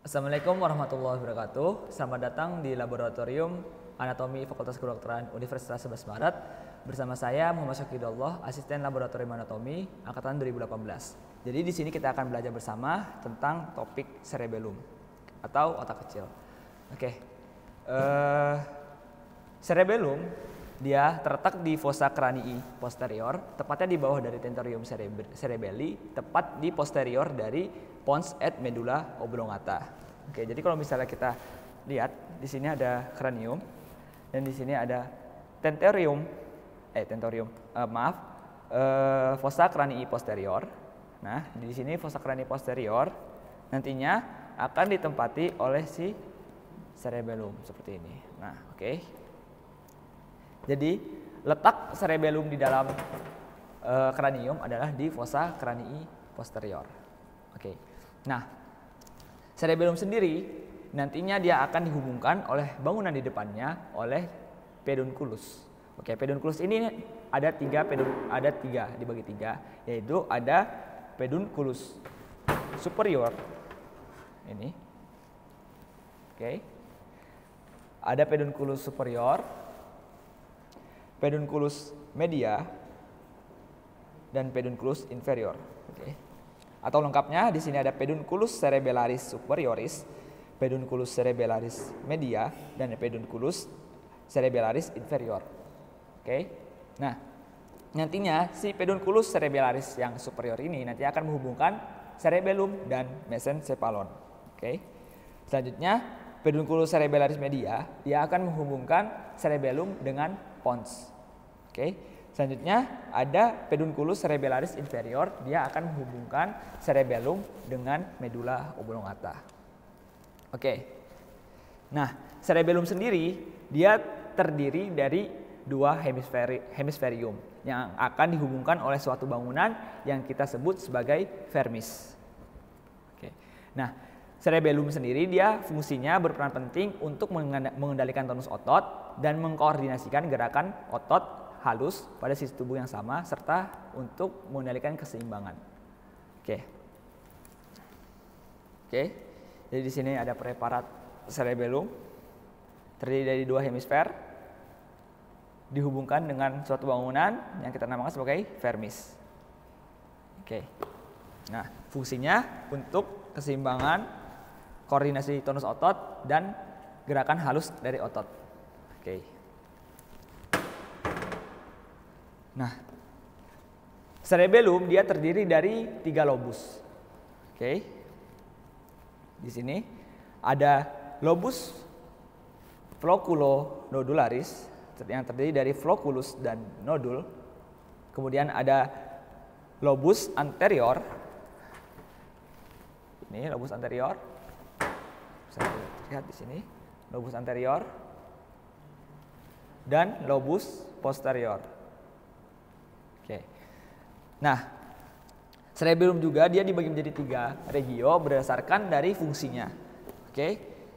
Assalamualaikum warahmatullahi wabarakatuh. Selamat datang di Laboratorium Anatomi Fakultas Kedokteran Universitas 11 Maret. Bersama saya Muhammad Syakidullah, Asisten Laboratorium Anatomi Angkatan 2018. Jadi di sini kita akan belajar bersama tentang topik cerebellum atau otak kecil. Cerebellum dia terletak di fossa cranii posterior, tepatnya di bawah dari tentorium cerebelli, tepat di posterior dari pons et medulla oblongata. Jadi kalau misalnya kita lihat di sini ada kranium dan di sini ada fossa cranii posterior. Nah, di sini fossa cranii posterior nantinya akan ditempati oleh si cerebellum seperti ini. Nah, Jadi letak cerebellum di dalam kranium adalah di fossa cranii posterior. Nah, cerebellum sendiri nantinya dia akan dihubungkan oleh bangunan di depannya oleh pedunculus. Pedunculus ini ada tiga dibagi tiga, yaitu ada pedunculus superior ini. Ada pedunculus superior, pedunculus media, dan pedunculus inferior. Atau lengkapnya di sini ada pedunculus cerebellaris superioris, pedunculus cerebellaris media, dan pedunculus cerebellaris inferior. Nah, nantinya si pedunculus cerebellaris yang superior ini nanti akan menghubungkan cerebellum dan mesencephalon. Selanjutnya pedunculus cerebellaris media dia akan menghubungkan cerebellum dengan pons. Selanjutnya ada pedunculus cerebellaris inferior, dia akan menghubungkan cerebellum dengan medulla oblongata. Nah, cerebellum sendiri dia terdiri dari dua hemisferium yang akan dihubungkan oleh suatu bangunan yang kita sebut sebagai vermis. Nah, cerebellum sendiri dia fungsinya berperan penting untuk mengendalikan tonus otot dan mengkoordinasikan gerakan otot halus pada sisi tubuh yang sama serta untuk mengendalikan keseimbangan. Jadi di sini ada preparat cerebellum terdiri dari dua hemisfer dihubungkan dengan suatu bangunan yang kita namakan sebagai vermis. Nah, fungsinya untuk keseimbangan, koordinasi tonus otot dan gerakan halus dari otot. Nah, cerebellum dia terdiri dari 3 lobus. Di sini ada lobus floculonodularis yang terdiri dari flocculus dan nodul. Kemudian ada lobus anterior. Ini lobus anterior. Bisa lihat di sini, lobus anterior dan lobus posterior. Nah, cerebellum juga dia dibagi menjadi 3 regio berdasarkan dari fungsinya.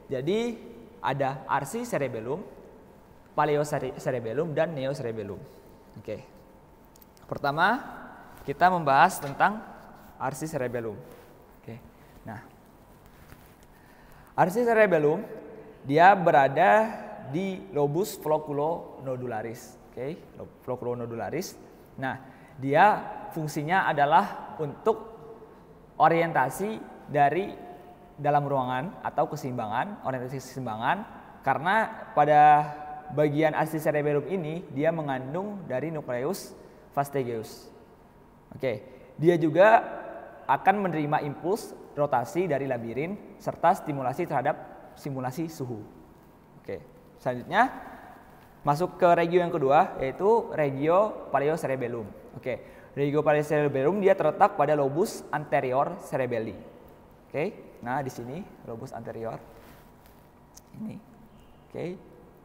Jadi ada arsi cerebellum, paleo cerebellum, dan neo cerebellum. Pertama kita membahas tentang arsi cerebellum. Nah, arsi cerebellum dia berada di lobus floculonodularis. Floculonodularis. Nah, dia fungsinya adalah untuk orientasi dari dalam ruangan atau keseimbangan, orientasi keseimbangan, karena pada bagian arsi cerebellum ini dia mengandung dari nukleus fastigius. Dia juga akan menerima impuls rotasi dari labirin serta stimulasi terhadap simulasi suhu. Selanjutnya masuk ke regio yang kedua, yaitu regio paleocerebellum. Regio paleocerebellum dia terletak pada lobus anterior cerebelli. Nah, di sini lobus anterior. Ini.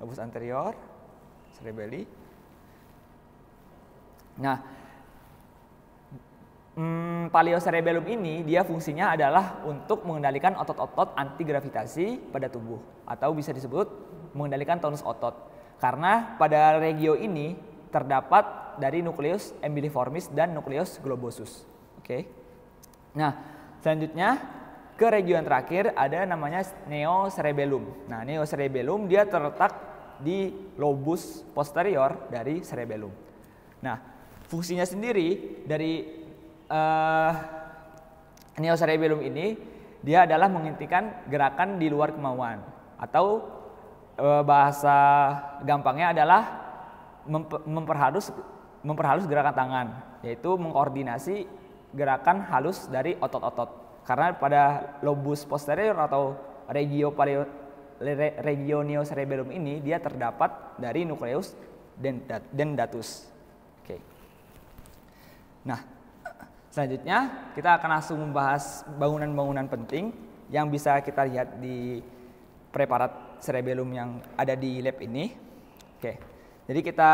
Lobus anterior cerebelli. Nah, paleocerebellum ini dia fungsinya adalah untuk mengendalikan otot-otot anti gravitasi pada tubuh atau bisa disebut mengendalikan tonus otot. Karena pada regio ini terdapat dari nukleus embryoniformis dan nukleus globosus. Nah, selanjutnya ke region terakhir ada namanya neocerebellum. Nah, neocerebellum dia terletak di lobus posterior dari cerebellum. Nah, fungsinya sendiri dari neocerebellum ini dia adalah menghentikan gerakan di luar kemauan, atau bahasa gampangnya adalah memperhalus gerakan tangan, yaitu mengkoordinasi gerakan halus dari otot-otot. Karena pada lobus posterior atau regio neocerebellum ini dia terdapat dari nukleus dentatus. Oke. Nah, selanjutnya kita akan langsung membahas bangunan-bangunan penting yang bisa kita lihat di preparat cerebellum yang ada di lab ini. Oke. Jadi kita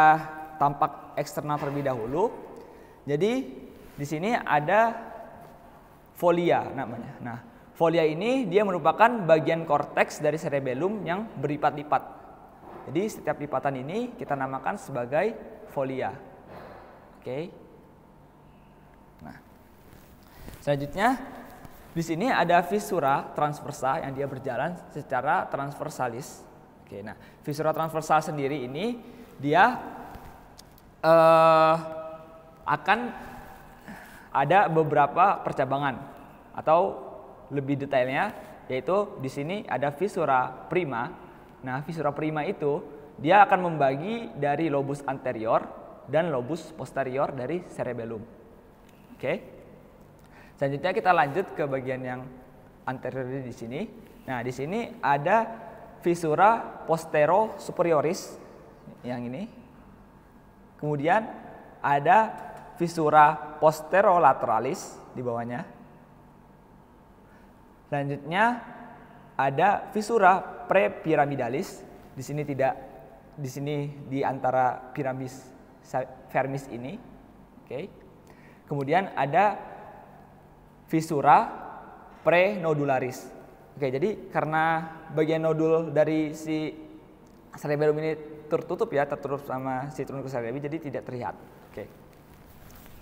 tampak eksternal terlebih dahulu. Jadi di sini ada folia namanya. Nah, folia ini dia merupakan bagian korteks dari cerebellum yang berlipat-lipat. Jadi setiap lipatan ini kita namakan sebagai folia. Oke. Nah, selanjutnya di sini ada visura transversa yang dia berjalan secara transversalis. Oke. Nah, visura transversal sendiri ini dia akan ada beberapa percabangan, atau lebih detailnya yaitu di sini ada visura prima. Nah, visura prima itu dia akan membagi dari lobus anterior dan lobus posterior dari cerebellum. Oke. Selanjutnya kita lanjut ke bagian yang anterior di sini. Nah, di sini ada visura postero superioris yang ini. Kemudian ada visura posterolateralis di bawahnya. Selanjutnya ada visura prepiramidalis. Di sini di antara piramis vermis ini. Oke. Kemudian ada visura prenodularis. Oke, jadi karena bagian nodul dari si cerebellum ini tertutup sama si truncus cerebri, jadi tidak terlihat. Oke.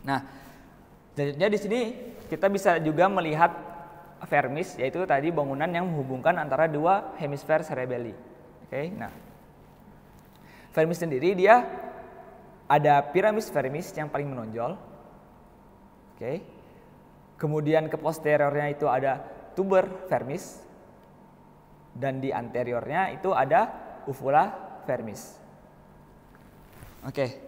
Nah, selanjutnya di sini kita bisa juga melihat vermis, yaitu tadi bangunan yang menghubungkan antara dua hemisfer cerebelli. Oke. Nah, vermis sendiri dia ada piramis vermis yang paling menonjol. Oke. Kemudian ke posteriornya itu ada tuber vermis, dan di anteriornya itu ada uvula vermis. Oke.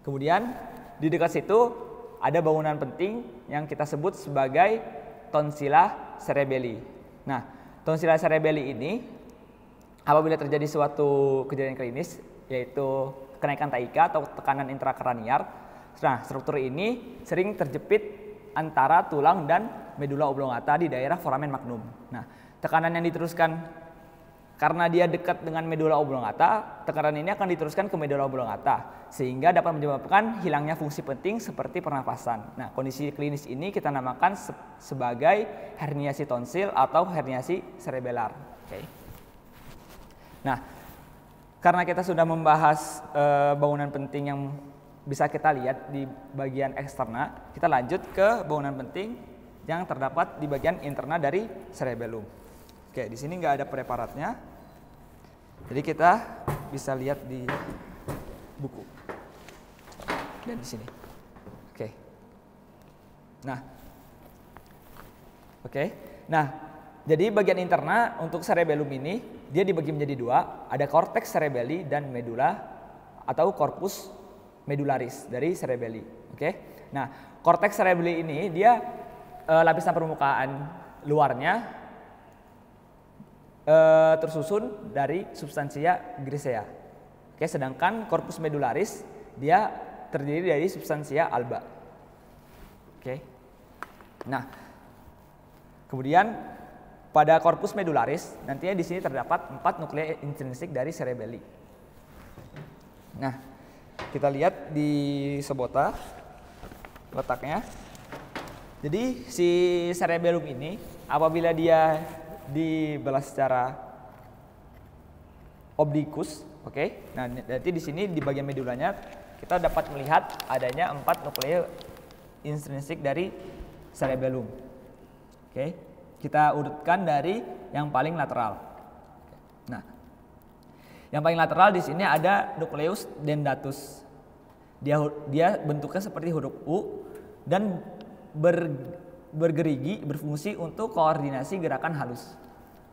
Kemudian di dekat situ ada bangunan penting yang kita sebut sebagai tonsilla cerebelli. Nah, tonsilla cerebelli ini apabila terjadi suatu kejadian klinis, yaitu kenaikan TIK atau tekanan intrakranial, nah struktur ini sering terjepit antara tulang dan medula oblongata di daerah foramen magnum. Nah, tekanan yang diteruskan karena dia dekat dengan medula oblongata, tekanan ini akan diteruskan ke medula oblongata sehingga dapat menyebabkan hilangnya fungsi penting seperti pernapasan. Nah, kondisi klinis ini kita namakan sebagai herniasi tonsil atau herniasi cerebellar. Oke. Nah, karena kita sudah membahas bangunan penting yang bisa kita lihat di bagian eksterna, kita lanjut ke bangunan penting yang terdapat di bagian interna dari cerebellum. Oke, di sini nggak ada preparatnya, jadi kita bisa lihat di buku dan di sini. Oke. Nah, jadi bagian interna untuk cerebellum ini dia dibagi menjadi dua, ada cortex cerebelli dan medula atau corpus medularis dari cerebelli. Oke. Nah, cortex cerebelli ini dia lapisan permukaan luarnya tersusun dari substansia grisea. Oke, sedangkan corpus medularis dia terdiri dari substansia alba. Oke. Nah, kemudian pada corpus medularis nantinya di sini terdapat 4 nuklei intrinsik dari cerebelli. Nah, kita lihat di sebota letaknya. Jadi si cerebellum ini apabila dia dibelah secara oblikus, oke. Nah, nanti di sini di bagian medulanya kita dapat melihat adanya 4 nuklei intrinsik dari cerebellum. Oke. Kita urutkan dari yang paling lateral. Nah, yang paling lateral di sini ada nucleus dentatus. Dia bentuknya seperti huruf U dan bergerigi, berfungsi untuk koordinasi gerakan halus.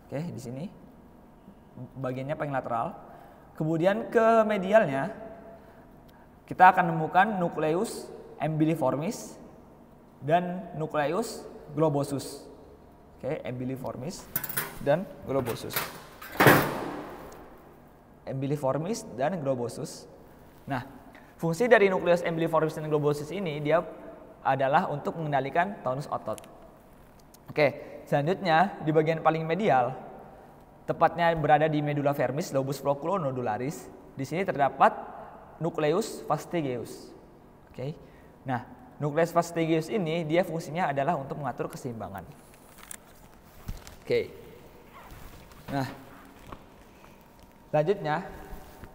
Oke, di sini bagiannya paling lateral. Kemudian ke medialnya kita akan menemukan nucleus embryoniformis dan nucleus globosus. Oke, embryoniformis dan globosus. Embryoniformis dan globosus. Nah, fungsi dari nucleus embryoniformis dan globosus ini dia adalah untuk mengendalikan tonus otot. Oke, selanjutnya di bagian paling medial, tepatnya berada di medulla vermis lobus floculonodularis. Di sini terdapat nucleus fastigius. Oke. Nah, nucleus fastigius ini dia fungsinya adalah untuk mengatur keseimbangan. Oke. Nah, selanjutnya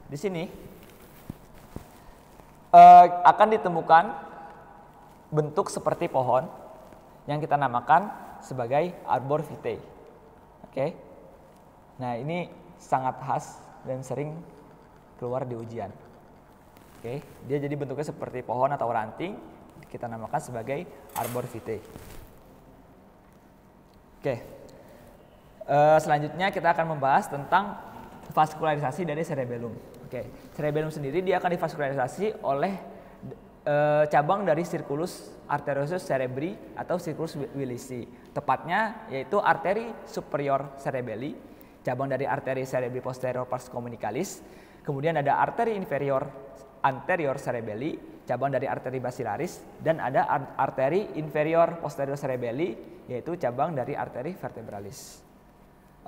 di sini akan ditemukan bentuk seperti pohon yang kita namakan sebagai arbor vitae. Oke. Nah, ini sangat khas dan sering keluar di ujian. Oke, dia jadi bentuknya seperti pohon atau ranting, kita namakan sebagai arbor vitae. Oke. Selanjutnya kita akan membahas tentang vaskularisasi dari cerebellum. Oke, cerebellum sendiri dia akan divaskularisasi oleh cabang dari circulus arteriosus cerebri atau circulus Willisi. Tepatnya yaitu arteri superior cerebelli, cabang dari arteri cerebri posterior pars communicalis. Kemudian ada arteri inferior anterior cerebelli, cabang dari arteri basilaris, dan ada arteri inferior posterior cerebelli, yaitu cabang dari arteri vertebralis.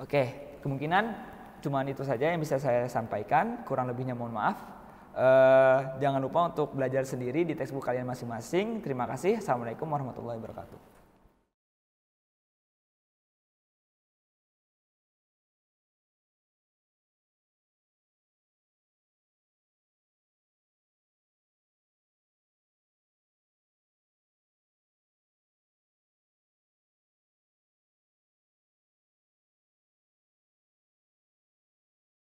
Oke, kemungkinan cuma itu saja yang bisa saya sampaikan, kurang lebihnya mohon maaf. Jangan lupa untuk belajar sendiri di textbook kalian masing-masing. Terima kasih. Assalamualaikum warahmatullahi wabarakatuh.